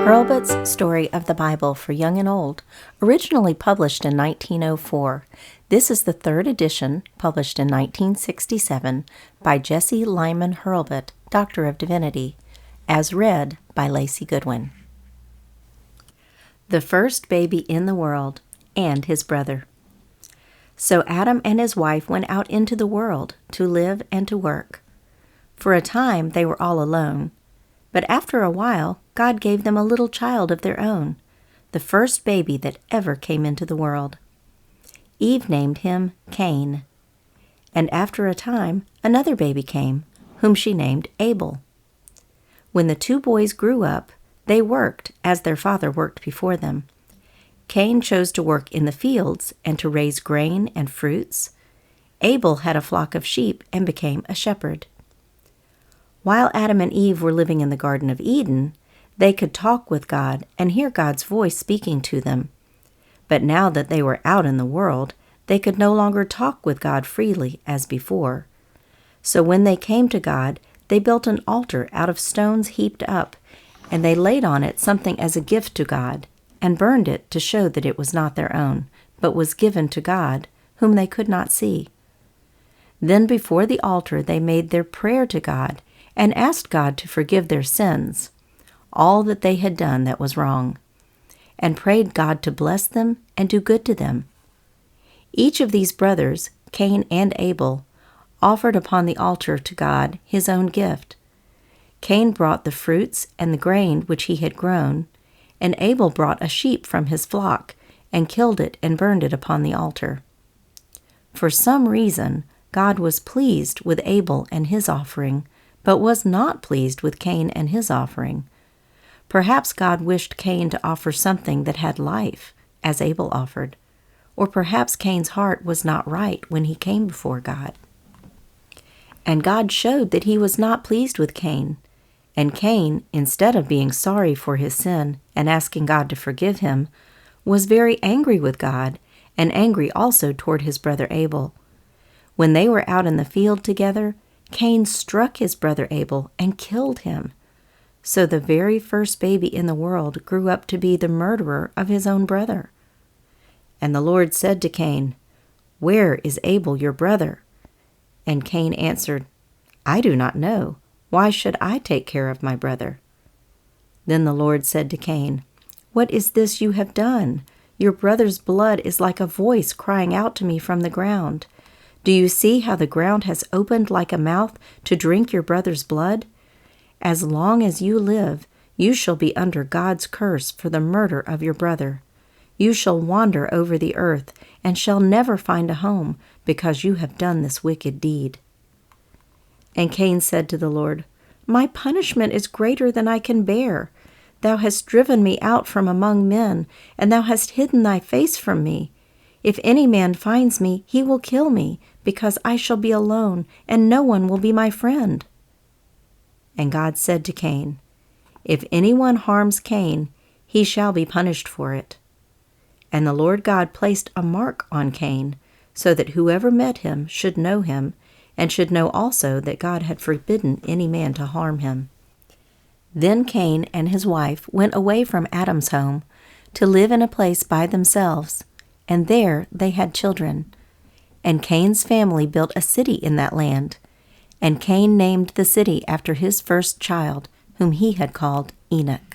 Hurlbut's Story of the Bible for Young and Old, originally published in 1904. This is the third edition, published in 1967, by Jesse Lyman Hurlbut, Doctor of Divinity, as read by Lacey Goodwin. The First Baby in the World and His Brother. So Adam and his wife went out into the world to live and to work. For a time they were all alone, but after a while God gave them a little child of their own, the first baby that ever came into the world. Eve named him Cain, and after a time another baby came, whom she named Abel. When the two boys grew up, they worked as their father worked before them. Cain chose to work in the fields and to raise grain and fruits. Abel had a flock of sheep and became a shepherd. While Adam and Eve were living in the Garden of Eden, they could talk with God and hear God's voice speaking to them. But now that they were out in the world, they could no longer talk with God freely as before. So when they came to God, they built an altar out of stones heaped up, and they laid on it something as a gift to God, and burned it to show that it was not their own, but was given to God, whom they could not see. Then before the altar they made their prayer to God, and asked God to forgive their sins, all that they had done that was wrong, and prayed God to bless them and do good to them. Each of these brothers, Cain and Abel, offered upon the altar to God his own gift. Cain brought the fruits and the grain which he had grown, and Abel brought a sheep from his flock, and killed it and burned it upon the altar. For some reason, God was pleased with Abel and his offering, but was not pleased with Cain and his offering. Perhaps God wished Cain to offer something that had life, as Abel offered, or perhaps Cain's heart was not right when he came before God. And God showed that he was not pleased with Cain, and Cain, instead of being sorry for his sin and asking God to forgive him, was very angry with God, and angry also toward his brother Abel. When they were out in the field together, Cain struck his brother Abel and killed him. So the very first baby in the world grew up to be the murderer of his own brother. And the Lord said to Cain, "Where is Abel your brother?" And Cain answered, "I do not know. Why should I take care of my brother?" Then the Lord said to Cain, "What is this you have done? Your brother's blood is like a voice crying out to me from the ground. Do you see how the ground has opened like a mouth to drink your brother's blood? As long as you live, you shall be under God's curse for the murder of your brother. You shall wander over the earth and shall never find a home, because you have done this wicked deed." And Cain said to the Lord, "My punishment is greater than I can bear. Thou hast driven me out from among men, and thou hast hidden thy face from me. If any man finds me, he will kill me, because I shall be alone, and no one will be my friend." And God said to Cain, "If anyone harms Cain, he shall be punished for it." And the Lord God placed a mark on Cain, so that whoever met him should know him, and should know also that God had forbidden any man to harm him. Then Cain and his wife went away from Adam's home to live in a place by themselves, and there they had children. And Cain's family built a city in that land, and Cain named the city after his first child, whom he had called Enoch.